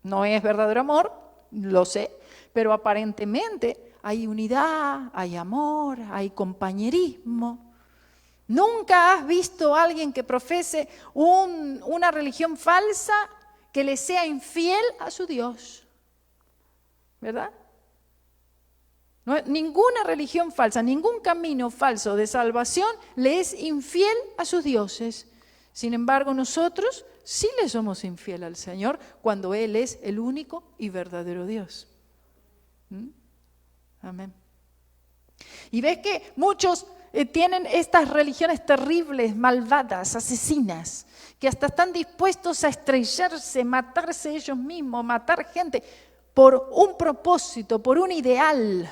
No es verdadero amor, lo sé, pero aparentemente hay unidad, hay amor, hay compañerismo. ¿Nunca has visto a alguien que profese una religión falsa que le sea infiel a su Dios? ¿Verdad? No, ninguna religión falsa, ningún camino falso de salvación le es infiel a sus dioses. Sin embargo, nosotros sí le somos infiel al Señor cuando Él es el único y verdadero Dios. Amén. Y ves que muchos tienen estas religiones terribles, malvadas, asesinas, que hasta están dispuestos a estrellarse, matarse ellos mismos, matar gente por un propósito, por un ideal,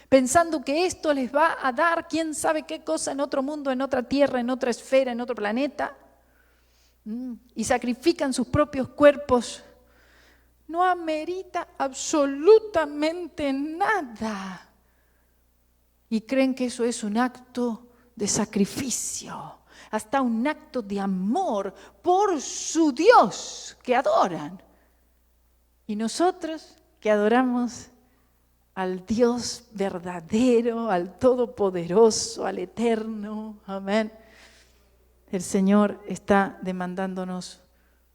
pensando que esto les va a dar quién sabe qué cosa en otro mundo, en otra tierra, en otra esfera, en otro planeta, y sacrifican sus propios cuerpos. No amerita absolutamente nada. Y creen que eso es un acto de sacrificio, hasta un acto de amor por su Dios que adoran. Y nosotros que adoramos al Dios verdadero, al Todopoderoso, al Eterno, amén. El Señor está demandándonos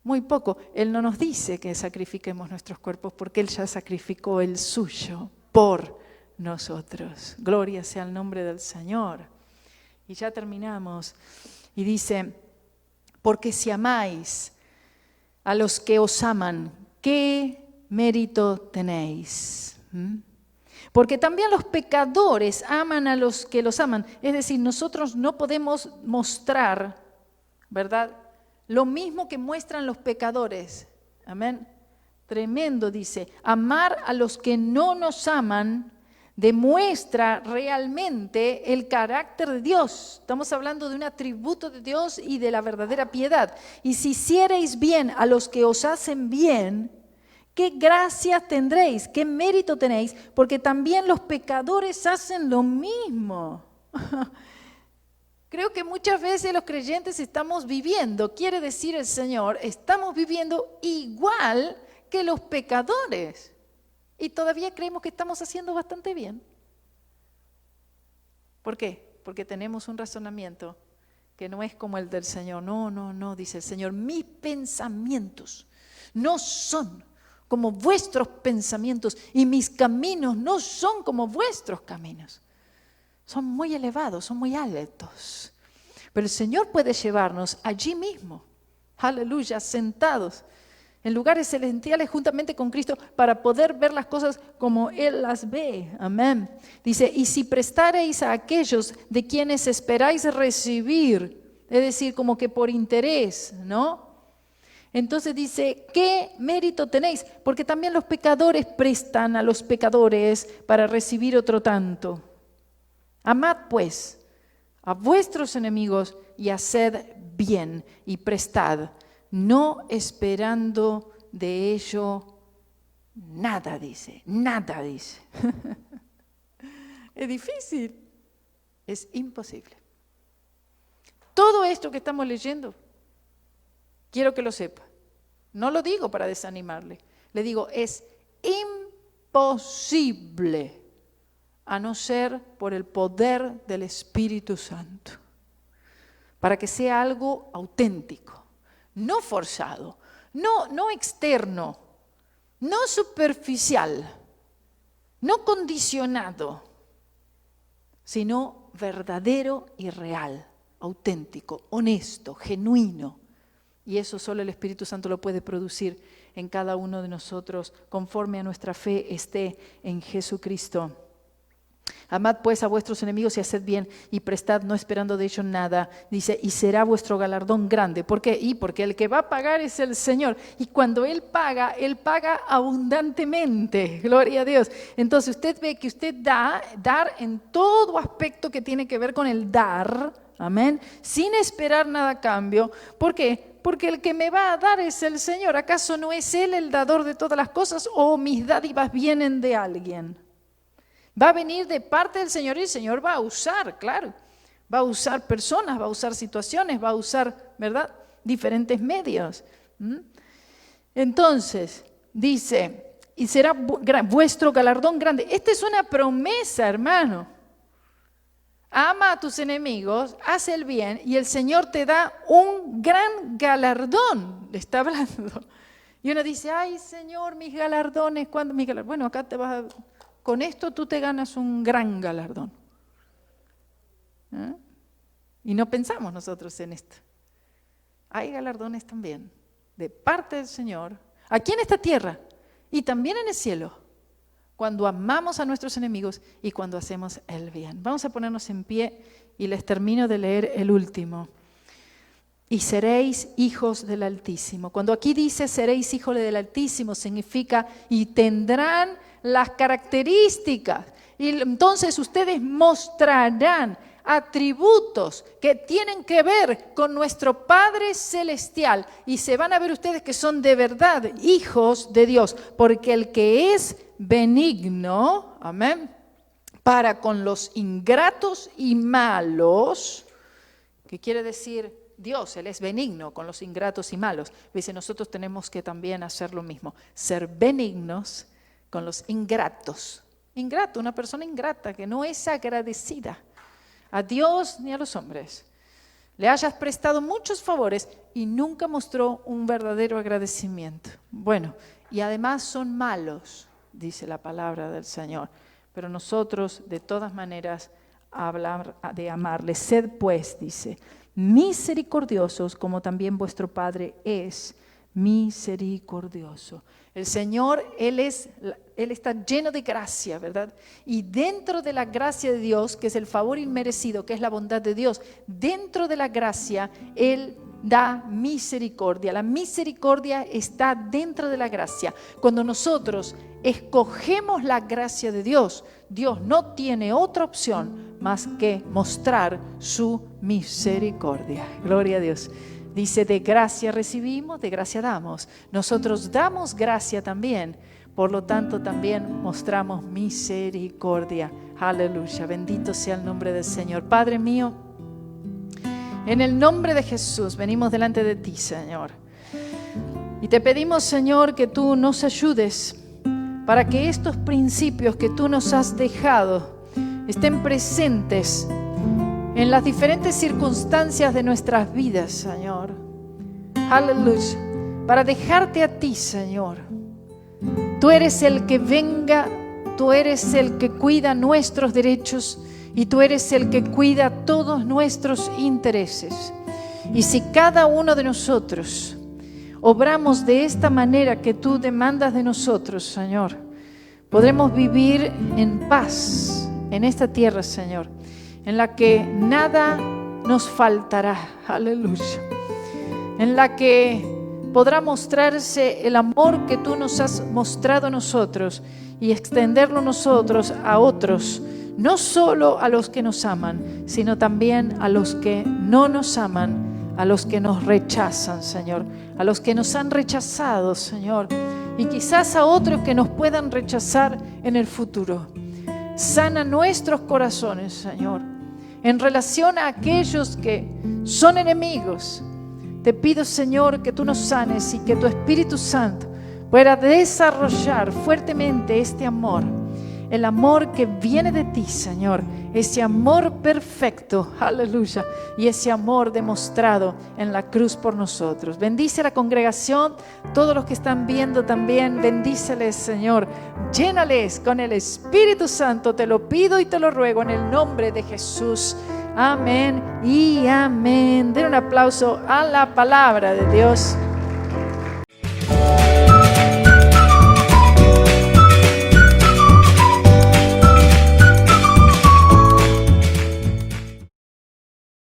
muy poco. Él no nos dice que sacrifiquemos nuestros cuerpos porque Él ya sacrificó el suyo por nosotros. Gloria sea el nombre del Señor. Y ya terminamos. Y dice, porque si amáis a los que os aman, ¿qué mérito tenéis? Porque también los pecadores aman a los que los aman. Es decir, nosotros no podemos mostrar, ¿verdad?, lo mismo que muestran los pecadores. Amén. Tremendo, dice. Amar a los que no nos aman demuestra realmente el carácter de Dios. Estamos hablando de un atributo de Dios y de la verdadera piedad. Y si hiciereis bien a los que os hacen bien, ¿qué gracia tendréis? ¿Qué mérito tenéis? Porque también los pecadores hacen lo mismo. Creo que muchas veces los creyentes estamos viviendo, quiere decir el Señor, estamos viviendo igual que los pecadores. Y todavía creemos que estamos haciendo bastante bien. ¿Por qué? Porque tenemos un razonamiento que no es como el del Señor. No, dice el Señor, mis pensamientos no son como vuestros pensamientos y mis caminos no son como vuestros caminos. Son muy elevados, son muy altos. Pero el Señor puede llevarnos allí mismo, aleluya, sentados en lugares celestiales juntamente con Cristo para poder ver las cosas como Él las ve. Amén. Dice, y si prestareis a aquellos de quienes esperáis recibir, es decir, como que por interés, ¿no? Entonces dice, ¿qué mérito tenéis? Porque también los pecadores prestan a los pecadores para recibir otro tanto. Amad pues a vuestros enemigos y haced bien y prestad, no esperando de ello nada, dice, nada, dice. Es difícil, es imposible. Todo esto que estamos leyendo, quiero que lo sepa. No lo digo para desanimarle, le digo, es imposible a no ser por el poder del Espíritu Santo, para que sea algo auténtico, no forzado, no externo, no superficial, no condicionado, sino verdadero y real, auténtico, honesto, genuino. Y eso solo el Espíritu Santo lo puede producir en cada uno de nosotros, conforme a nuestra fe esté en Jesucristo. Amad pues a vuestros enemigos y haced bien y prestad no esperando de ellos nada. Dice, y será vuestro galardón grande. ¿Por qué? Porque el que va a pagar es el Señor. Y cuando Él paga abundantemente. Gloria a Dios. Entonces usted ve que usted dar en todo aspecto que tiene que ver con el dar. Amén. Sin esperar nada a cambio. ¿Por qué? Porque el que me va a dar es el Señor. ¿Acaso no es Él el dador de todas las cosas o mis dádivas vienen de alguien? Va a venir de parte del Señor y el Señor va a usar, claro. Va a usar personas, va a usar situaciones, va a usar, ¿verdad?, diferentes medios. Entonces, dice, y será vuestro galardón grande. Esta es una promesa, hermano. Ama a tus enemigos, haz el bien y el Señor te da un gran galardón. Le está hablando. Y uno dice, ay Señor, mis galardones, ¿cuándo mis galardones? Bueno, acá te vas con esto tú te ganas un gran galardón. ¿Eh? Y no pensamos nosotros en esto. Hay galardones también de parte del Señor, aquí en esta tierra y también en el cielo, cuando amamos a nuestros enemigos y cuando hacemos el bien. Vamos a ponernos en pie y les termino de leer el último. Y seréis hijos del Altísimo. Cuando aquí dice seréis hijos del Altísimo, significa y tendrán las características. Y entonces ustedes mostrarán atributos que tienen que ver con nuestro Padre Celestial y se van a ver ustedes que son de verdad hijos de Dios, porque el que es benigno, amén, para con los ingratos y malos, ¿qué quiere decir Dios? Él es benigno con los ingratos y malos. Dice, nosotros tenemos que también hacer lo mismo, ser benignos con los ingratos. Ingrato, una persona ingrata que no es agradecida a Dios ni a los hombres. Le hayas prestado muchos favores y nunca mostró un verdadero agradecimiento. Bueno, y además son malos, dice la palabra del Señor. Pero nosotros, de todas maneras, hablar de amarles. Sed pues, dice, misericordiosos como también vuestro Padre es misericordioso. El Señor, Él está lleno de gracia, ¿verdad? Y dentro de la gracia de Dios, que es el favor inmerecido, que es la bondad de Dios, dentro de la gracia, Él da misericordia. La misericordia está dentro de la gracia. Cuando nosotros escogemos la gracia de Dios, Dios no tiene otra opción más que mostrar su misericordia. Gloria a Dios. Dice, de gracia recibimos, de gracia damos. Nosotros damos gracia también, por lo tanto también mostramos misericordia. Aleluya, bendito sea el nombre del Señor. Padre mío, en el nombre de Jesús venimos delante de ti, Señor. Y te pedimos, Señor, que tú nos ayudes para que estos principios que tú nos has dejado estén presentes en las diferentes circunstancias de nuestras vidas, Señor. Aleluya. Para dejarte a ti, Señor. Tú eres el que venga, tú eres el que cuida nuestros derechos y tú eres el que cuida todos nuestros intereses. Y si cada uno de nosotros obramos de esta manera que tú demandas de nosotros, Señor, podremos vivir en paz en esta tierra, Señor, en la que nada nos faltará, aleluya, en la que podrá mostrarse el amor que tú nos has mostrado a nosotros y extenderlo nosotros a otros, no solo a los que nos aman, sino también a los que no nos aman, a los que nos rechazan, Señor, a los que nos han rechazado, Señor, y quizás a otros que nos puedan rechazar en el futuro. Sana nuestros corazones, Señor, en relación a aquellos que son enemigos. Te pido, Señor, que tú nos sanes y que tu Espíritu Santo pueda desarrollar fuertemente este amor, el amor que viene de ti, Señor, ese amor perfecto, aleluya, y ese amor demostrado en la cruz por nosotros. Bendice a la congregación, todos los que están viendo también, bendíceles, Señor, llénales con el Espíritu Santo, te lo pido y te lo ruego en el nombre de Jesús. Amén y amén. Den un aplauso a la palabra de Dios.